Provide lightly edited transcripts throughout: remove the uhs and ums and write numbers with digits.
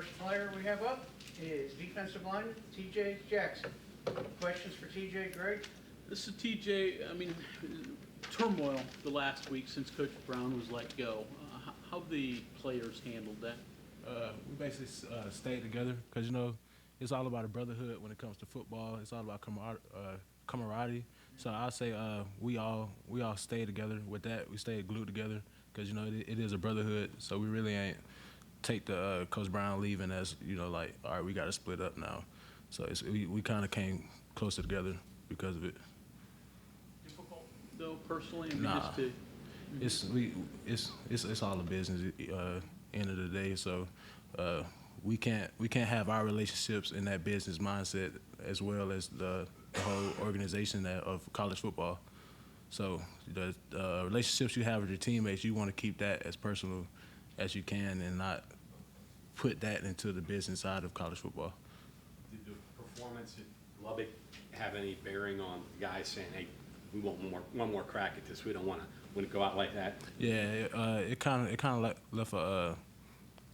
First player we have up is defensive lineman TJ Jackson. Questions for TJ, Greg? This is TJ. I mean, turmoil the last week since Coach Brown was let go. How the players handled that? We basically stayed together because, you know, it's all about a brotherhood when it comes to football. It's all about camaraderie. So I say we all stayed together with that. We stayed glued together because, you know, it is a brotherhood. So we really ain't take the Coach Brown leaving as, you know, like, all right, we got to split up now. So we kind of came closer together because of it. Difficult though, personally. I mean, Nah. just to, It's all a business end of the day. So we can't have our relationships in that business mindset as well as the whole organization of college football. So the relationships you have with your teammates, you want to keep that as personal as you can and not put that into the business side of college football. Did the performance at Lubbock have any bearing on guys saying, "Hey, we want one more crack at this. We don't want to go out like that"? Yeah, it kind of left a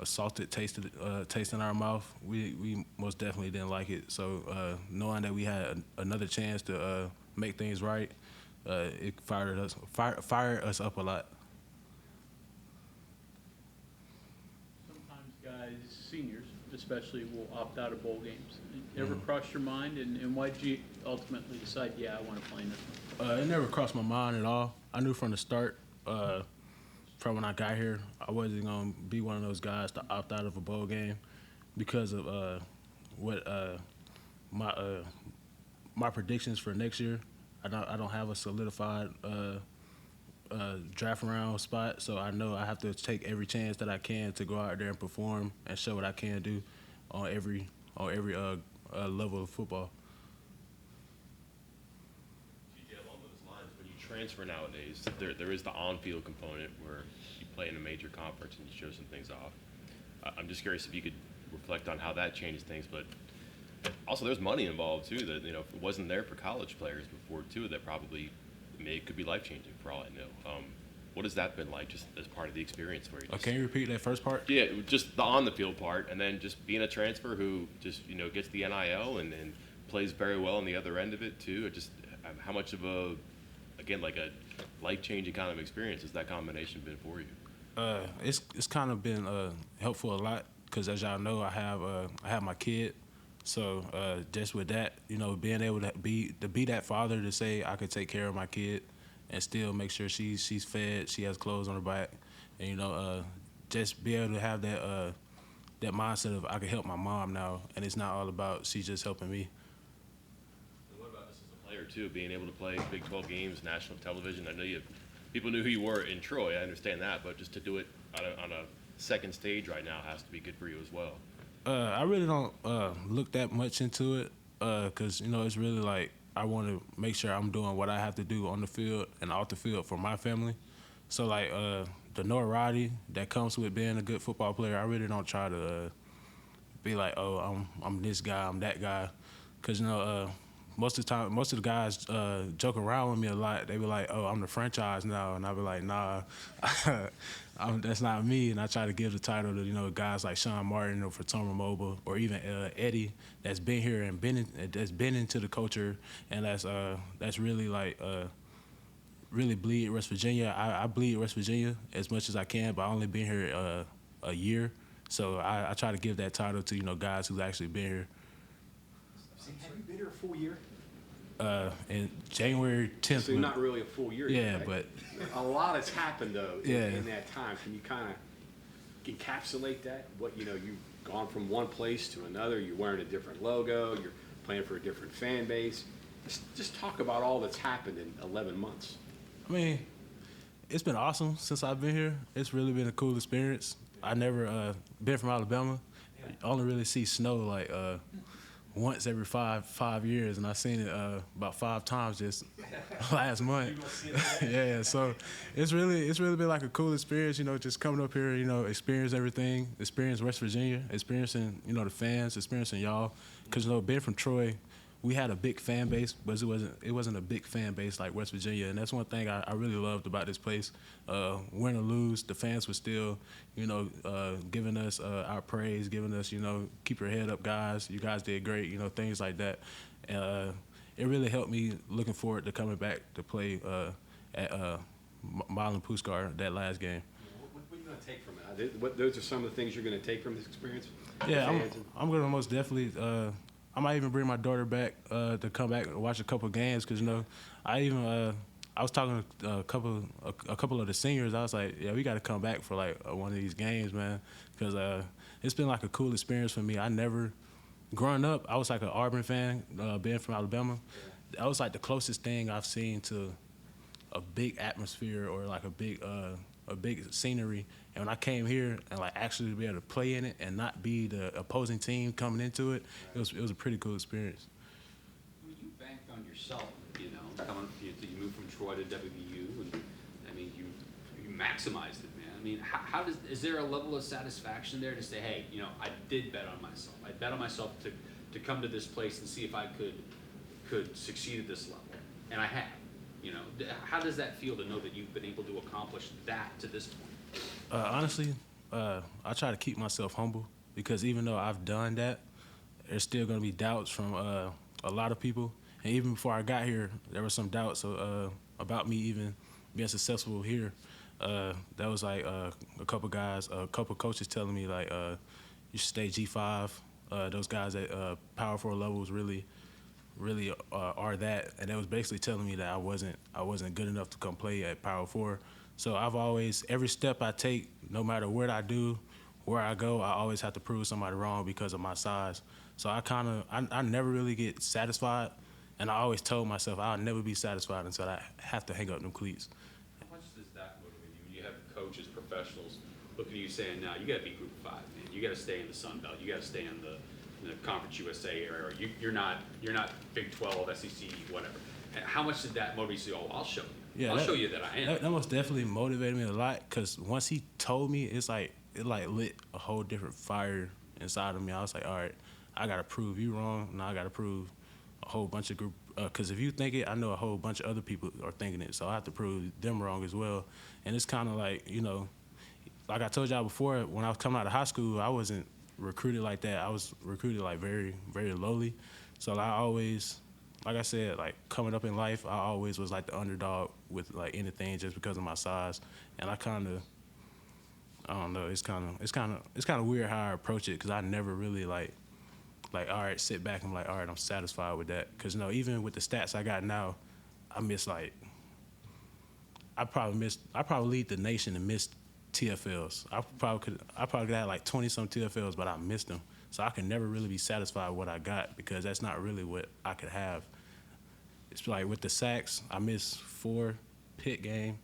salted taste in our mouth. We most definitely didn't like it. So knowing that we had another chance to make things right, it fired us up a lot. sometimes guys, seniors especially, will opt out of bowl games. Ever crossed your mind, and why did you ultimately decide, yeah, I want to play in this one? It never crossed my mind at all. I knew from the start, from when I got here, I wasn't going to be one of those guys to opt out of a bowl game because of what my predictions for next year. I don't have a solidified draft round spot, so I know I have to take every chance that I can to go out there and perform and show what I can do on every level of football. Along those lines, when you transfer nowadays, there is the on-field component where you play in a major conference and you show some things off. I'm just curious if you could reflect on how that changed things, but also there's money involved too. That, you know, if it wasn't there for college players before too, that probably could be life-changing for all I know. What has that been like, just as part of the experience for you? Can you repeat that first part? Yeah, just the on-the-field part, and then just being a transfer who just, you know, gets the NIL and plays very well on the other end of it too. Just how much of a life-changing kind of experience has that combination been for you? It's kind of been helpful a lot because, as y'all know, I have my kid. So just with that, you know, being able to be that father to say I could take care of my kid and still make sure she's fed, she has clothes on her back, and, you know, just be able to have that mindset of I can help my mom now, and it's not all about she's just helping me. And what about this as a player too, being able to play Big 12 games, national television? I know people knew who you were in Troy. I understand that, but just to do it on a second stage right now has to be good for you as well. I really don't look that much into it because, you know, it's really like I want to make sure I'm doing what I have to do on the field and off the field for my family. So, like, the notoriety that comes with being a good football player, I really don't try to be like, oh, I'm this guy, I'm that guy. Because, you know, most of the guys joke around with me a lot. They be like, oh, I'm the franchise now. And I be like, nah, that's not me. And I try to give the title to, you know, guys like Sean Martin or Fatoma Mobile or even Eddie that's been here and that's been into the culture and that's really like really bleed West Virginia. I bleed West Virginia as much as I can, but I only been here a year. So I try to give that title to, you know, guys who's actually been here. Have you been here a full year? In January 10th. So not really a full year yeah, yet, right? but a lot has happened though Yeah. in that time. Can you kind of encapsulate that? What, you know, you've gone from one place to another. You're wearing a different logo. You're playing for a different fan base. Just talk about all that's happened in 11 months. I mean, it's been awesome since I've been here. It's really been a cool experience. I never been from Alabama. I only really see snow like once every five years, and I've seen it about 5 times just last month. Yeah, so it's really been like a cool experience, you know, just coming up here, you know, experience everything, experience West Virginia, experiencing, you know, the fans, experiencing y'all, because, you know, being from Troy, we had a big fan base, but it wasn't a big fan base like West Virginia, and that's one thing I really loved about this place. Win or lose, the fans were still, giving us our praise, giving us, keep your head up, guys. You guys did great, things like that. It really helped me looking forward to coming back to play at Marlon Puskar that last game. What are you going to take from it? Those are some of the things you're going to take from this experience? Yeah, I'm going to most definitely. I might even bring my daughter back to come back and watch a couple games because I was talking to a couple of the seniors. I was like, yeah, we got to come back for like one of these games, man, because it's been like a cool experience for me. Growing up, I was like an Auburn fan, being from Alabama. That was like the closest thing I've seen to a big atmosphere or like a big scenery. And when I came here and like actually be able to play in it and not be the opposing team coming into it, it was a pretty cool experience. I mean, you banked on yourself, you moved from Troy to WVU, and I mean, you maximized it, man. I mean, is there a level of satisfaction there to say, hey, I did bet on myself. I bet on myself to come to this place and see if I could succeed at this level, and I have. How does that feel to know that you've been able to accomplish that to this point? Honestly, I try to keep myself humble because even though I've done that, there's still going to be doubts from a lot of people. And even before I got here, there were some doubts about me even being successful here. That was like a couple guys, a couple coaches telling me like, you should stay G5. Those guys at Power 4 levels really are that, and they was basically telling me that I wasn't good enough to come play at Power 4. So I've always, every step I take, no matter what I do, where I go, I always have to prove somebody wrong because of my size. So I never really get satisfied, and I always told myself I'll never be satisfied until I have to hang up them cleats. How much does that motivate you when you have coaches, professionals looking at you saying, "No, you got to be Group 5, man. You got to stay in the Sun Belt. You got to stay in the Conference USA area. Or you're not Big 12, SEC, whatever." And how much did that motivate you? Oh, I'll show you. Yeah, I'll show you that I am. That most definitely motivated me a lot because once he told me, it lit a whole different fire inside of me. I was like, all right, I got to prove you wrong. Now I got to prove a whole bunch of group. Because if you think it, I know a whole bunch of other people are thinking it. So I have to prove them wrong as well. And it's kind of like, like I told y'all before, when I was coming out of high school, I wasn't recruited like that. I was recruited like very, very lowly. So I always, like I said, like coming up in life, I always was like the underdog with like anything just because of my size. And I don't know, it's kind of weird how I approach it because I never really like, all right, sit back and be like, all right, I'm satisfied with that. Because even with the stats I got now, I probably lead the nation in missed TFLs. I probably could have like 20 some TFLs, but I missed them. So I can never really be satisfied with what I got because that's not really what I could have. It's like with the sacks, I missed 4 Pitt game.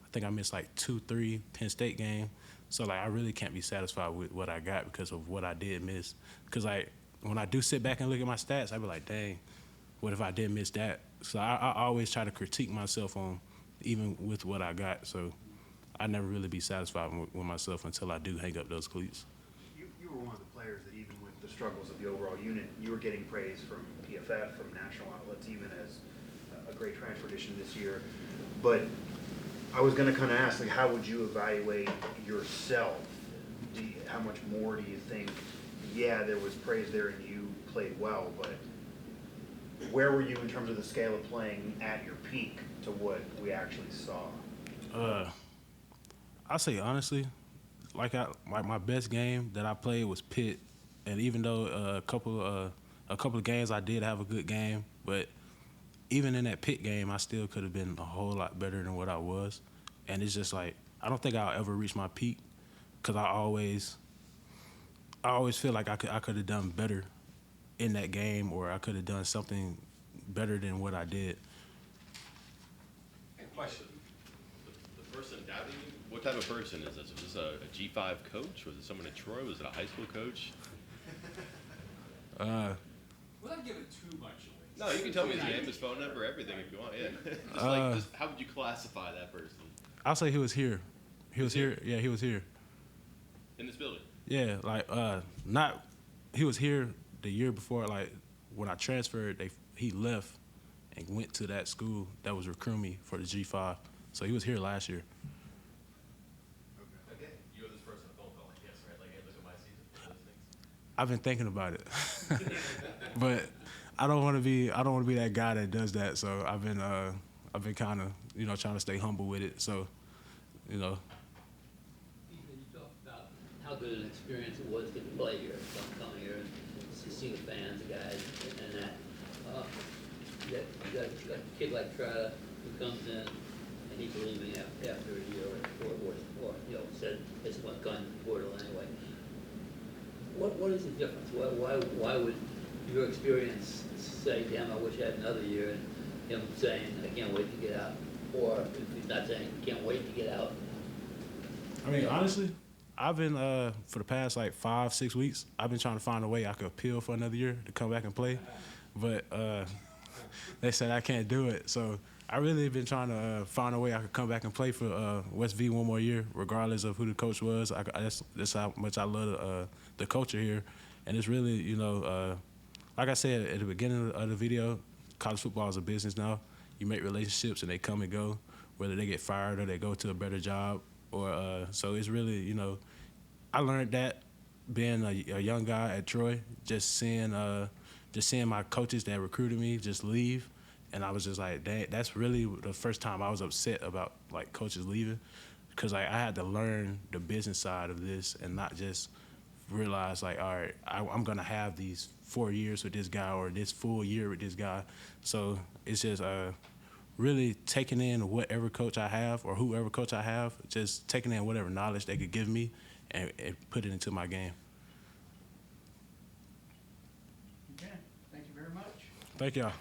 I think I missed like 2-3 Penn State game. So like I really can't be satisfied with what I got because of what I did miss. Because like when I do sit back and look at my stats, I be like, dang, what if I did miss that? So I always try to critique myself on even with what I got. So I never really be satisfied with myself until I do hang up those cleats. You were one of the players that even with the struggles of the overall unit, you were getting praise from PFF, from national outlets, even as a great transfer addition this year. But I was going to kind of ask, like, how would you evaluate yourself? How much more do you think, yeah, there was praise there and you played well, but where were you in terms of the scale of playing at your peak to what we actually saw? I'll say honestly, like my best game that I played was Pitt, and even though a couple of games I did have a good game, but even in that Pitt game, I still could have been a whole lot better than what I was, and it's just like I don't think I'll ever reach my peak because I always feel like I could have done better in that game, or I could have done something better than what I did. Question: the person doubting you, what type of person is this? Was this a G5 coach? Was it someone at Troy? Was it a high school coach? Without giving too much away. No, you can tell me his name, his phone number, everything if you want. Yeah. Just how would you classify that person? I'll say he was here. He was here. Yeah, he was here. In this building? Yeah, like he was here the year before, like when I transferred, he left and went to that school that was recruiting me for the G5. So he was here last year. Okay. You were this person on a phone call, I guess, right? Like, hey, look at my season, those things. I've been thinking about it, but I don't want to be that guy that does that. So I've been kind of, trying to stay humble with it. So, You talked about how good an experience it was to play here, coming here and to see the fans, the guys, and that. You got a kid like Trotta who comes in and he's leaving after a year or said it's going to the portal anyway. What is the difference? Why would your experience say, damn, I wish I had another year, and him saying, I can't wait to get out? Or if he's not saying, can't wait to get out? I mean, honestly, I've been for the past like 5-6 weeks, I've been trying to find a way I could appeal for another year to come back and play, but they said I can't do it. So I really been trying to find a way I could come back and play for West V one more year, regardless of who the coach was. That's how much I love the culture here, and it's really, like I said at the beginning of the video, college football is a business now. You make relationships and they come and go, whether they get fired or they go to a better job. Or so it's really, I learned that being a young guy at Troy, just seeing my coaches that recruited me just leave, and I was just like, that's really the first time I was upset about like coaches leaving, because like I had to learn the business side of this and not just realize like, all right, I'm gonna have these 4 years with this guy or this full year with this guy. So it's just really taking in whatever coach I have or whoever coach I have, just taking in whatever knowledge they could give me and put it into my game. Okay, thank you very much. Thank y'all.